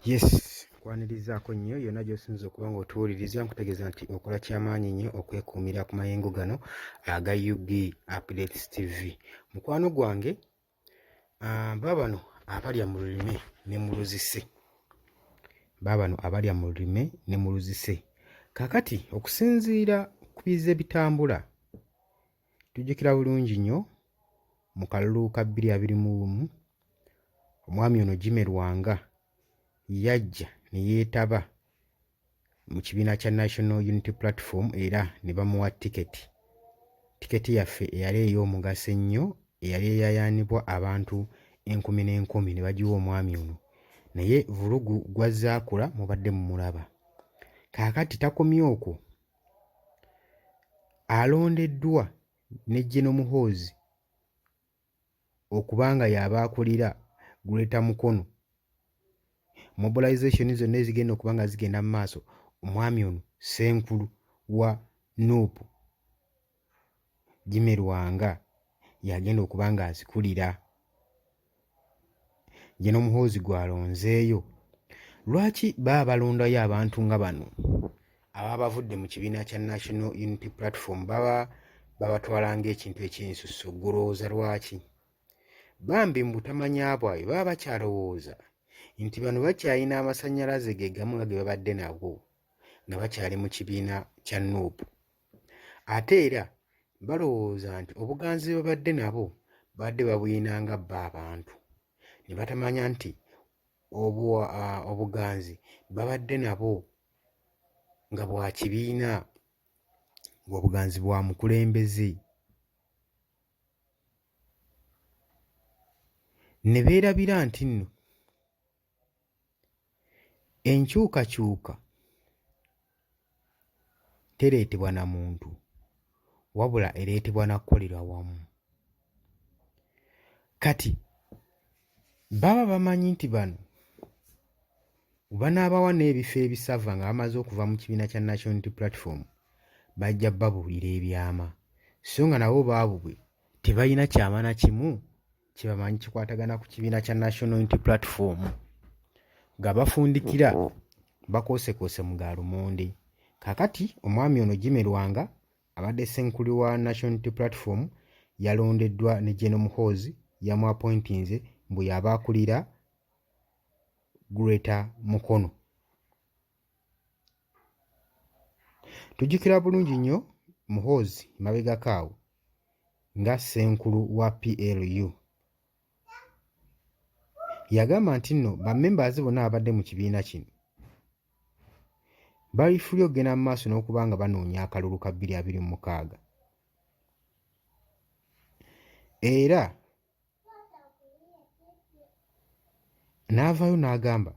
Yes, kwanirizaako nnyo yonna gy'osinza okuba ng'otuwuliriza nkutegeeza nti okola kyamaanyi nnyo okwekuumira ku mayengo gano aga UG Updates TV. Mukwano gwange baabano abalya mu lulime ne mu luzise. Baabano abalya mu lulime ne mu luzise. Kaakati okusinziira ku bize bitambula, tujjukira bulungi nnyo mu kalulu ka 2021 omwami ono Jimmy Lwanga yajja ne yeetaba mu kibiina kya National Unity Platform era ne bamuwa tiketi. Tiketi yaffe eyali ey'omugaso ennyo eyali eyayaanibwa abantu enkumi n'enkumi ne bagiwa omwami ono. Naye vulugu gwazaakula mubadde mumulaba. Kaakati takomye okwo. Alondeddwa ne General Muhoozi okuba nga y'abaakulira Greater Mukono. Mobilization zonna ezigenda okuba nga zigenda mu maaso, omwami ono Ssenkulu wa Nuupu Jimmy Lwanga y'agenda okuba nga azikulira. General Muhoozi gw'alonzeeyo. Lwaki baba balondayo abantu nga bano ababa bavudde mu kibiina kya National Unity Platform babatwala ng'ekintu eky'ensusso? Gulowooza lwaki? Bambi mu butamanya bwabwe baba bakyalowooza nti bano bakyalina amasannyalaze ge gamu nga ge babadde nago nga bakyali mu kibiina kya Nuupu. Ate era balowooza nti obuganzi babadde nabo badde babuyina nga bba abantu, ne batamanya nti obuganzi babadde nabo nga bwa kibiina, ng'obuganzi bwa mukulembeze. Ne beerabira nti nno enkyukakyuka tereetebwa na muntu wabula ereetebwa na kukolera wamu. Kati baba bamanyi nti bano banaabawa n'ebifo ebisava nga bamaze okuva mu kibiina kya National Unity Platform, bajja babuulira ebyama, so nga nabo baabwe tebalina kyama na kimu kye bamanyi kikwatagana ku kibiina kya National Unity Platform. Nga bafundikira bakoosekoose mu ga lumonde. Kaakati omwami ono Jimmy Lwanga abadde Ssenkulu wa National Unity Platform yalondeddwa ne General Muhoozi yamuappointinze mbu y'abaakulira Greater Mukono. Tujjukira bulungi nnyo Muhoozi mabegako awo nga Ssenkulu wa PLU yagamba nti nno bammembers bonna abadde mu kibiina kino balifulya okugenda mu maaso n'okuba nga banoonya akalulu ka 2026. Era n'avaayo n'agamba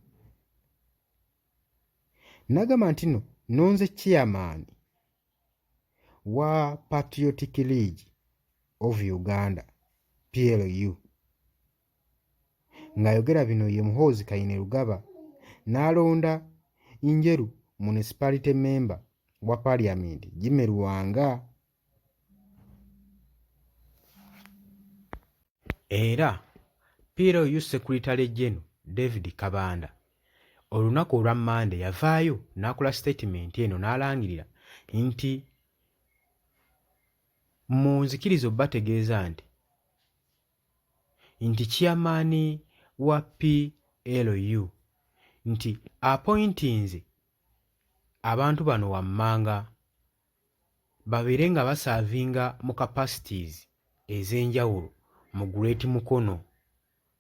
nti nno nonze chairman wa Patriotic League of Uganda PLU. Ng'ayogera bino ye Muhoozi Kainerugaba n'alonda Njeru municipality member wa parliament Jimmy Lwanga. Era PLU Secretary General David Kabanda olunaku olwa Monday yavaayo n'akola statement eno n'alangirira nti mu nzikirizo bategeeza nti chairman wa PLU nti appointinze abantu bano wammanga babeere nga basaavinga mu capacities ez'enjawulo mu Great Mukono.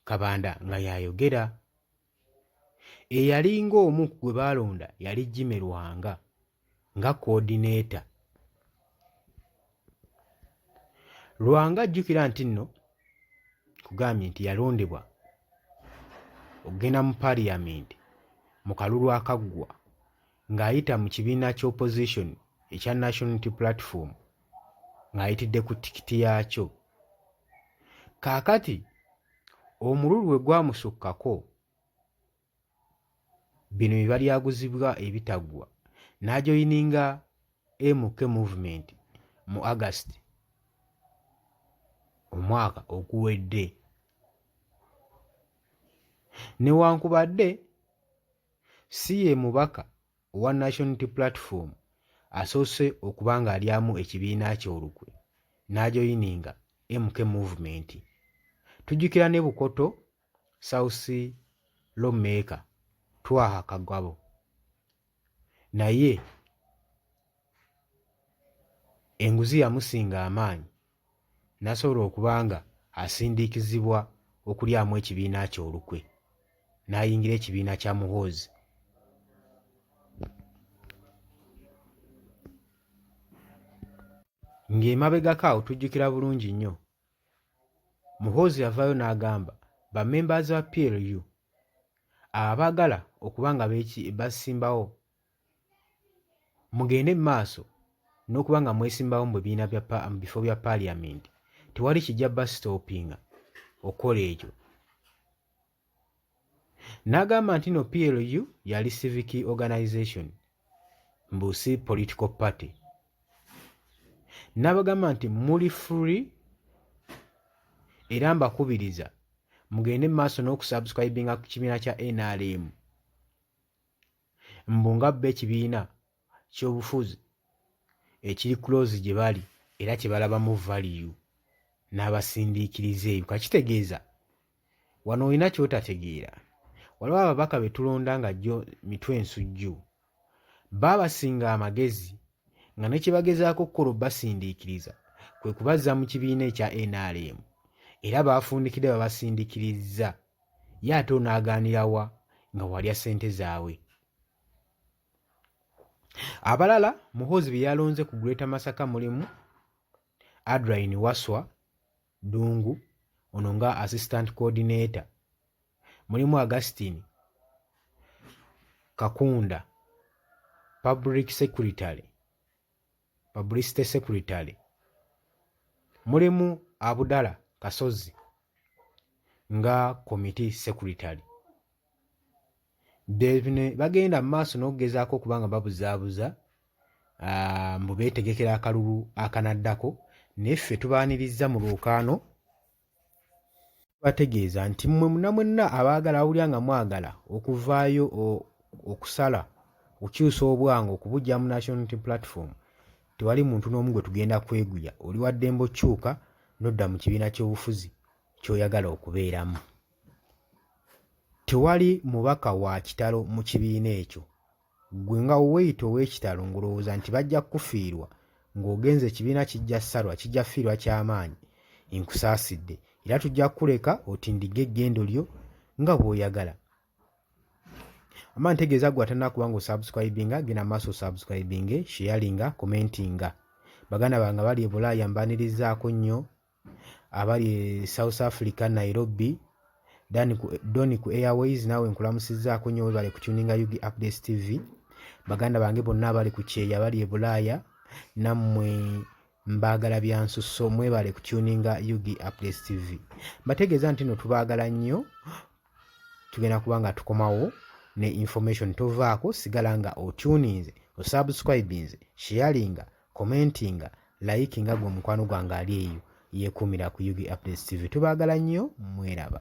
Kabanda nga yayogera eyalinga omu gwe baalonda yali Jimmy Lwanga nga coordinator. Lwanga ajjukira nti nno kugambye nti yalondebwa okugenda mu parliament mu kalulu akaggwa ng'ayita mu kibiina ky'opposition ekya National Unity Platform ng'ayitidde ku tikiti yaakyo. Kaakati omululu we gwamusukkako bino bye balyaguzibwa ebitaggwa n'ajoyininga MK Movement mu August omwaka oguwedde. Newankubadde si ye mubaka owa National Unity Platform asoose okuba ng'alyamu ekibiina kye olukwe n'ajoyininga MK Movement. Tujjukira ne Bukoto South Lawmaker Twaha Kagabo naye enguzi yamusinga amaanyi n'asobola okuba nga asindiikizibwa okulyamu ekibiina kye olukwe n'ayingira ekibiina kya Muhoozi. Ng'emabegako awo tujjukira bulungi nnyo Muhoozi yavaayo n'agamba ba members ba PLU abaagala okuba nga basimbawo mugende mu maaso n'okuba nga mwesimbawo mu bifo bya paaliyamenti, tewali kijja basitoopinga okukola ekyo. N'agamba nti no PLU yali civic organization mbu si political party. N'abagamba nti muli free era mbakubiriza mugende mu maaso n'okusubscribinga ku kibiina kya NRM mbu nga bba ekibiina ky'obufuzi ekiri close gye bali era kye balabamu value n'abasindiikiriza eyo. Kakitegeeza wano olina ky'otategeera. Waliwo ababaka be tulonda nga jjo mitwe ensujju baabasinga amagezi nga ne kye bagezaako okukola obbasindiikiriza kwe kubazza mu kibiina ekya NRM era baafundikidde babasindiikiriza ye ate onaagaanirawa nga walya ssente zaabwe. Abalala Muhoozi be yalonze ku Greater Masaka mulimu Adrian Waswa Dungu ono nga assistant coordinator, mulimu Augustine Kakunda publicity secretary, mulimu Abudala Kasozi nga committee secretary. Bagenda mu maaso n'okugezaako okuba nga babuzaabuza mbu beetegekera akalulu akanaddako, naye ffe tubaanirizza mu lwokaano bategeeza nti mmwe mwenna abaagala awulira nga mwagala okuvaayo okusala okukyusa obwangu okubuggya mu National Unity Platform, tewali muntu n'omu gwe tugenda kweguya. Oli wa ddembe okyuka n'odda mu kibiina ky'obufuzi ky'oyagala okubeeramu. Tewali mubaka wa kitalo mu kibiina ekyo. Gwe nga weeyita ow'ekitalo ng'olowooza nti bajja kufiirwa ng'ogenze ekibiina kijja ssalwa, kijja fiirwa ky'amaanyi, nkusaasidde era tujja kuleka otindige eggendo lyo nga bw'oyagala. Ntegeeza gwe atannakuba ng'osubscribinga, genda maaso osubscribinge, sharinga, commentinga. Baganda bange abali e Bulaaya mbaanirizaako nnyo, abali e South Africa Nairobi, Doni ku Airways naawe nkulamusizzaako nnyo webale ku tuninga UG Updates TV. Baganda bange bonna abali ku Kyeya abali e Bulaaya nammwe mbaagala bya nsusso, mwebale ku tuninga UG Updates TV. Mbategeeza nti no tubaagala nnyo, tugenda kuba nga tukomawo ne information. Tovaako, sigala nga otuninze, osubscribinze, sharinga, commentinga, likinga gwe mukwano gwange ali eyo yeekuumira ku UG Updates TV. Tubaagala nnyo, mweraba.